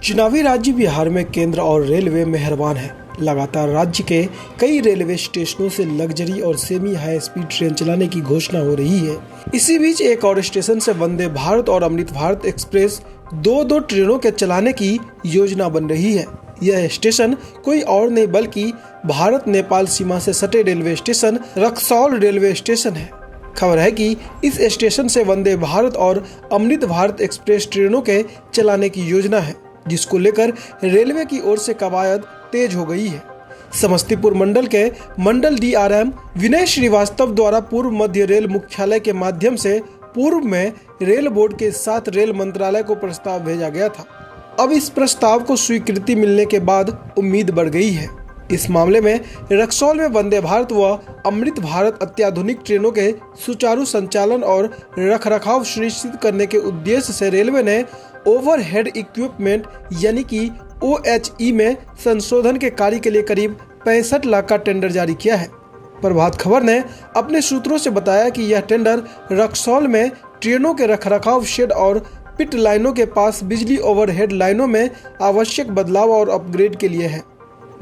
चुनावी राज्य बिहार में केंद्र और रेलवे मेहरबान है। लगातार राज्य के कई रेलवे स्टेशनों से लग्जरी और सेमी हाई स्पीड ट्रेन चलाने की घोषणा हो रही है। इसी बीच एक और स्टेशन से वंदे भारत और अमृत भारत एक्सप्रेस दो ट्रेनों के चलाने की योजना बन रही है। यह स्टेशन कोई और नहीं बल्कि भारत नेपाल सीमा से सटे railway station Raxaul railway station है। खबर है कि इस स्टेशन से वंदे भारत और अमृत भारत एक्सप्रेस ट्रेनों के चलाने की योजना है, जिसको लेकर रेलवे की ओर से कवायद तेज हो गई है। समस्तीपुर मंडल के मंडल DRM विनय श्रीवास्तव द्वारा पूर्व मध्य रेल मुख्यालय के माध्यम से पूर्व में रेल बोर्ड के साथ रेल मंत्रालय को प्रस्ताव भेजा गया था। अब इस प्रस्ताव को स्वीकृति मिलने के बाद उम्मीद बढ़ गई है। इस मामले में रक्सौल में वंदे भारत व अमृत भारत अत्याधुनिक ट्रेनों के सुचारू संचालन और रखरखाव सुनिश्चित करने के उद्देश्य से रेलवे ने ओवरहेड इक्विपमेंट यानी कि OHE में संशोधन के कार्य के लिए करीब 65 लाख का टेंडर जारी किया है। प्रभात खबर ने अपने सूत्रों से बताया कि यह टेंडर रक्सौल में ट्रेनों के रखरखाव शेड और पिट लाइनों के पास बिजली ओवरहेड लाइनों में आवश्यक बदलाव और अपग्रेड के लिए है।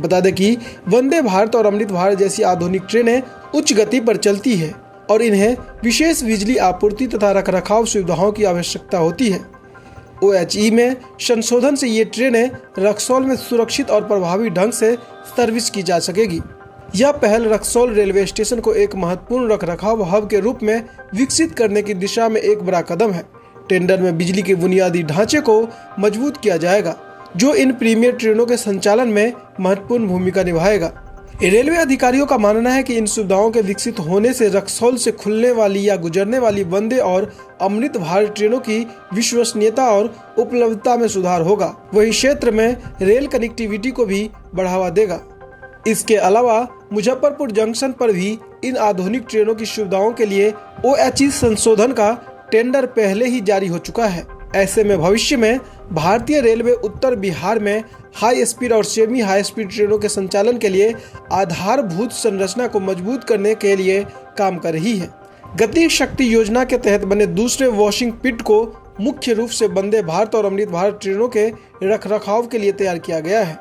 बता दें कि वंदे भारत और अमृत भारत जैसी आधुनिक ट्रेनें उच्च गति पर चलती है और इन्हें विशेष बिजली आपूर्ति तथा रखरखाव सुविधाओं की आवश्यकता होती है। OHE में संशोधन से ये ट्रेनें रक्सौल में सुरक्षित और प्रभावी ढंग से सर्विस की जा सकेगी। यह पहल रक्सौल रेलवे स्टेशन को एक महत्वपूर्ण रखरखाव हब के रूप में विकसित करने की दिशा में एक बड़ा कदम है। टेंडर में बिजली के बुनियादी ढांचे को मजबूत किया जाएगा, जो इन प्रीमियर ट्रेनों के संचालन में महत्वपूर्ण भूमिका निभाएगा। रेलवे अधिकारियों का मानना है कि इन सुविधाओं के विकसित होने से रक्सौल से खुलने वाली या गुजरने वाली वंदे और अमृत भारत ट्रेनों की विश्वसनीयता और उपलब्धता में सुधार होगा। वहीं क्षेत्र में रेल कनेक्टिविटी को भी बढ़ावा देगा। इसके अलावा मुजफ्फरपुर जंक्शन पर भी इन आधुनिक ट्रेनों की सुविधाओं के लिए OHE संशोधन का टेंडर पहले ही जारी हो चुका है। ऐसे में भविष्य में भारतीय रेलवे उत्तर बिहार में हाई स्पीड और सेमी हाई स्पीड ट्रेनों के संचालन के लिए आधारभूत संरचना को मजबूत करने के लिए काम कर रही है। गति शक्ति योजना के तहत बने दूसरे वॉशिंग पिट को मुख्य रूप से वंदे भारत और अमृत भारत ट्रेनों के रखरखाव के लिए तैयार किया गया है।